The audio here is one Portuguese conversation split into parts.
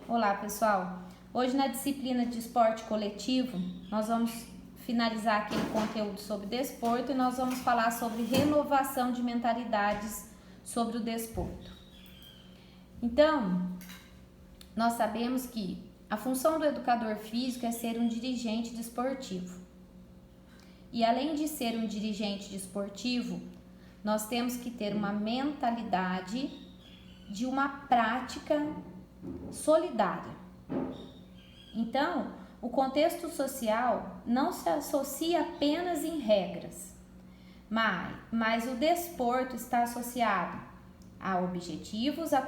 Olá, pessoal! Hoje na disciplina de esporte coletivo, nós vamos finalizar aquele conteúdo sobre desporto e nós vamos falar sobre renovação de mentalidades sobre o desporto. Então, nós sabemos que a função do educador físico é ser um dirigente desportivo. E além de ser um dirigente desportivo, nós temos que ter uma mentalidade de uma prática solidária. Então, o contexto social não se associa apenas em regras, mas o desporto está associado a objetivos, a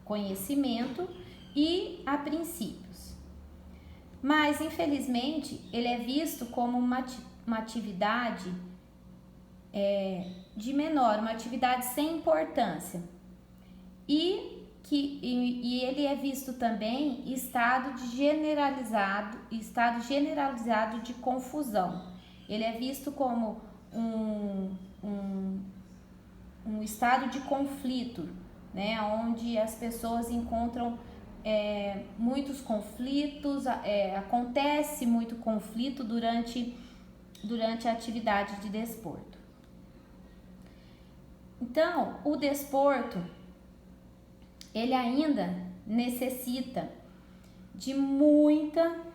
conhecimento e a princípios. Mas, infelizmente, ele é visto como uma atividade de menor, uma atividade sem importância. E ele é visto também em estado generalizado de confusão. Ele é visto como um estado de conflito, né, onde as pessoas encontram muitos conflitos, acontece muito conflito durante a atividade de desporto. Então, o desporto ele ainda necessita de muita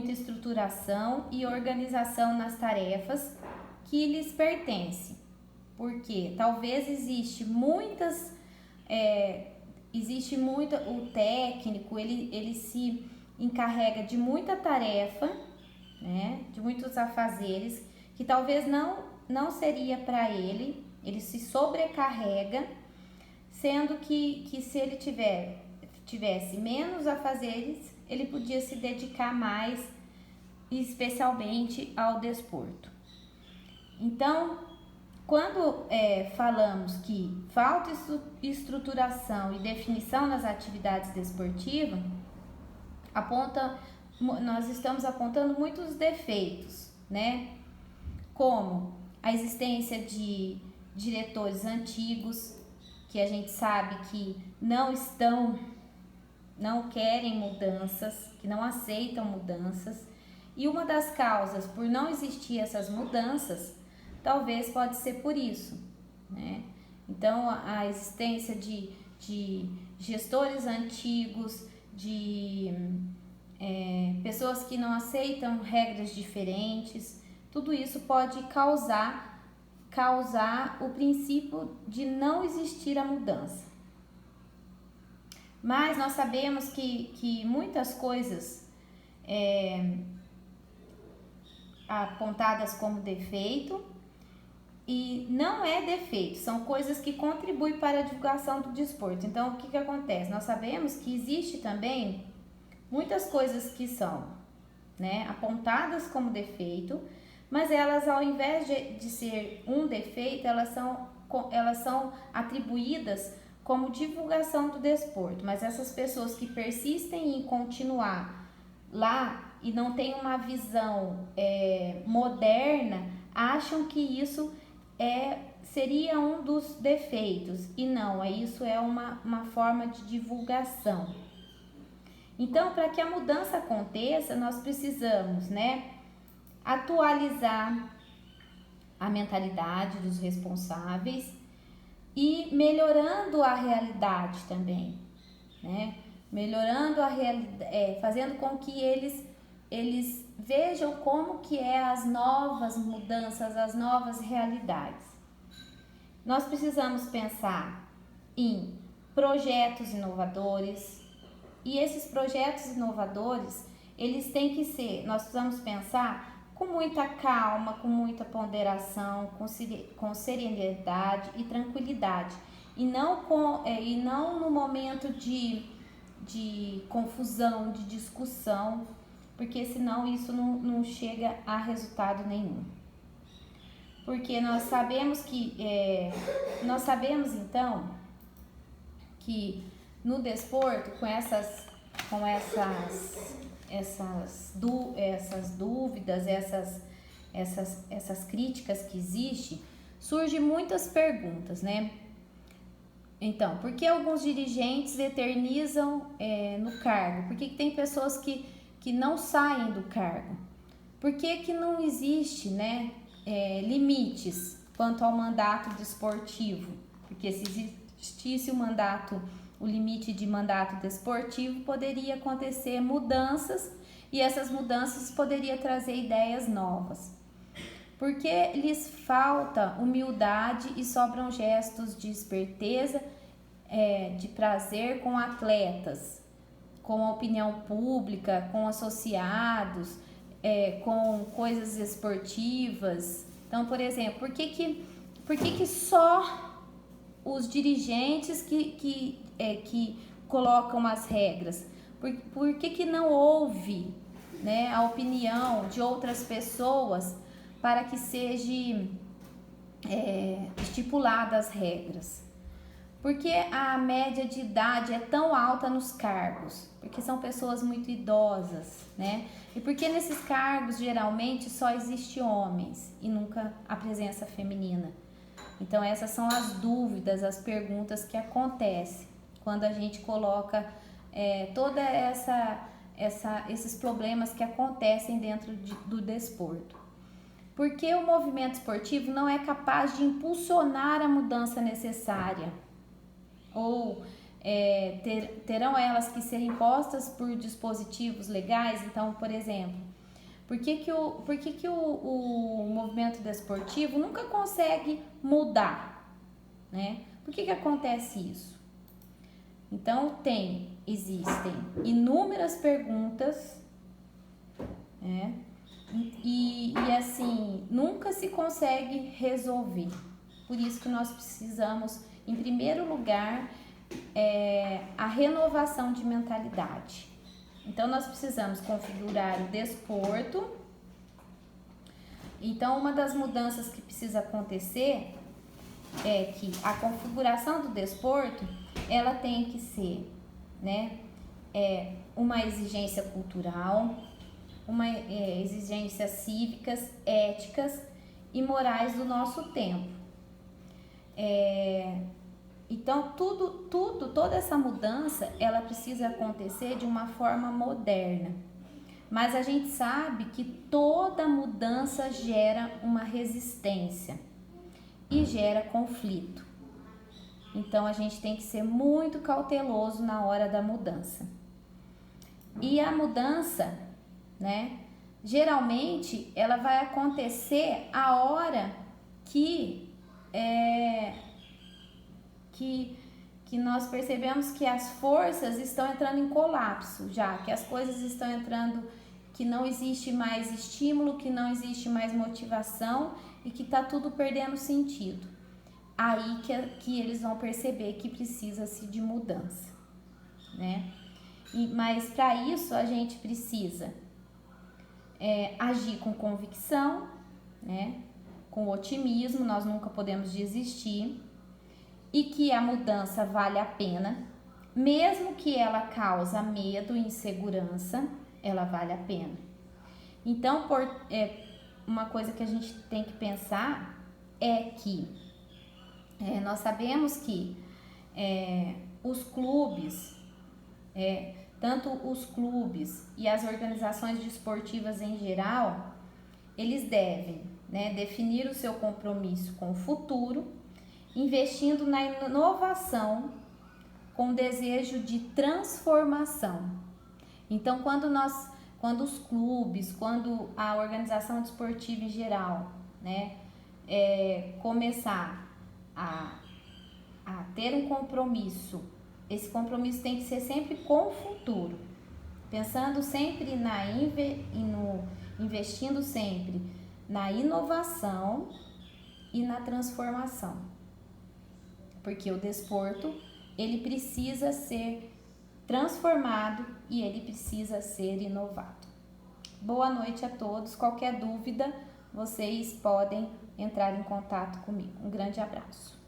estruturação e organização nas tarefas que lhes pertencem, porque talvez o técnico, ele se encarrega de muita tarefa, né, de muitos afazeres, que talvez não seria para ele se sobrecarrega, sendo que se ele tivesse menos afazeres, ele podia se dedicar mais, especialmente ao desporto. Então, quando falamos que falta estruturação e definição nas atividades desportivas, nós estamos apontando muitos defeitos, né? Como a existência de diretores antigos, que a gente sabe que não querem mudanças, que não aceitam mudanças, e uma das causas por não existir essas mudanças, talvez pode ser por isso, né? Então, a existência de gestores antigos, de pessoas que não aceitam regras diferentes, tudo isso pode causar o princípio de não existir a mudança. Mas nós sabemos que muitas coisas apontadas como defeito, e não é defeito, são coisas que contribuem para a divulgação do desporto. Então, o que acontece? Nós sabemos que existe também muitas coisas que são, né, apontadas como defeito, mas elas, ao invés de ser um defeito, elas são atribuídas como divulgação do desporto. Mas essas pessoas que persistem em continuar lá e não têm uma visão moderna, acham que isso seria um dos defeitos, e não, isso é uma forma de divulgação. Então, para que a mudança aconteça, nós precisamos, né, atualizar a mentalidade dos responsáveis e melhorando a realidade também, né? Melhorando a realidade, fazendo com que eles vejam como que as novas mudanças, as novas realidades. Nós precisamos pensar em projetos inovadores, e esses projetos inovadores, eles têm que ser, nós precisamos pensar com muita calma, com muita ponderação, com serenidade e tranquilidade, e não no momento de confusão, de discussão, porque senão isso não chega a resultado nenhum. Porque nós sabemos então que no desporto, com essas dúvidas, essas críticas que existem, surgem muitas perguntas, né? Então, por que alguns dirigentes eternizam no cargo? Por que tem pessoas que não saem do cargo? Por que não existe, né, limites quanto ao mandato desportivo? Porque se existisse o limite de mandato desportivo, poderia acontecer mudanças e essas mudanças poderiam trazer ideias novas. Porque lhes falta humildade e sobram gestos de esperteza, de prazer com atletas, com a opinião pública, com associados, com coisas esportivas. Então, por exemplo, por que só os dirigentes que colocam as regras? Por que não houve, né, a opinião de outras pessoas para que sejam estipuladas as regras? Por que a média de idade é tão alta nos cargos? Porque são pessoas muito idosas, né? E porque nesses cargos geralmente só existe homens e nunca a presença feminina. Então essas são as dúvidas, as perguntas que acontecem quando a gente coloca toda esses problemas que acontecem dentro do desporto. Porque o movimento esportivo não é capaz de impulsionar a mudança necessária, ou terão elas que ser impostas por dispositivos legais. Então, por exemplo, por que o movimento desportivo nunca consegue mudar, né? Por que acontece isso? Então, existem inúmeras perguntas, né? E assim, nunca se consegue resolver. Por isso que nós precisamos, em primeiro lugar, a renovação de mentalidade. Então, nós precisamos configurar o desporto. Então, uma das mudanças que precisa acontecer é que a configuração do desporto, ela tem que ser, né, uma exigência cultural, uma exigências cívicas, éticas e morais do nosso tempo. Então, toda essa mudança, ela precisa acontecer de uma forma moderna. Mas a gente sabe que toda mudança gera uma resistência e gera conflito. Então, a gente tem que ser muito cauteloso na hora da mudança. E a mudança, né, geralmente, ela vai acontecer a hora que nós percebemos que as forças estão entrando em colapso, já que as coisas estão entrando, que não existe mais estímulo, que não existe mais motivação e que está tudo perdendo sentido. Aí que eles vão perceber que precisa-se de mudança, né? Mas para isso a gente precisa agir com convicção, né? Com otimismo, nós nunca podemos desistir. E que a mudança vale a pena, mesmo que ela cause medo e insegurança, ela vale a pena. Então, uma coisa que a gente tem que pensar é que nós sabemos que os clubes, tanto os clubes e as organizações desportivas em geral, eles devem, né, definir o seu compromisso com o futuro, investindo na inovação com desejo de transformação. Então, quando os clubes, quando a organização desportiva em geral, né, começar a ter um compromisso, esse compromisso tem que ser sempre com o futuro, pensando sempre investindo sempre na inovação e na transformação. Porque o desporto, ele precisa ser transformado e ele precisa ser inovado. Boa noite a todos. Qualquer dúvida, vocês podem entrar em contato comigo. Um grande abraço.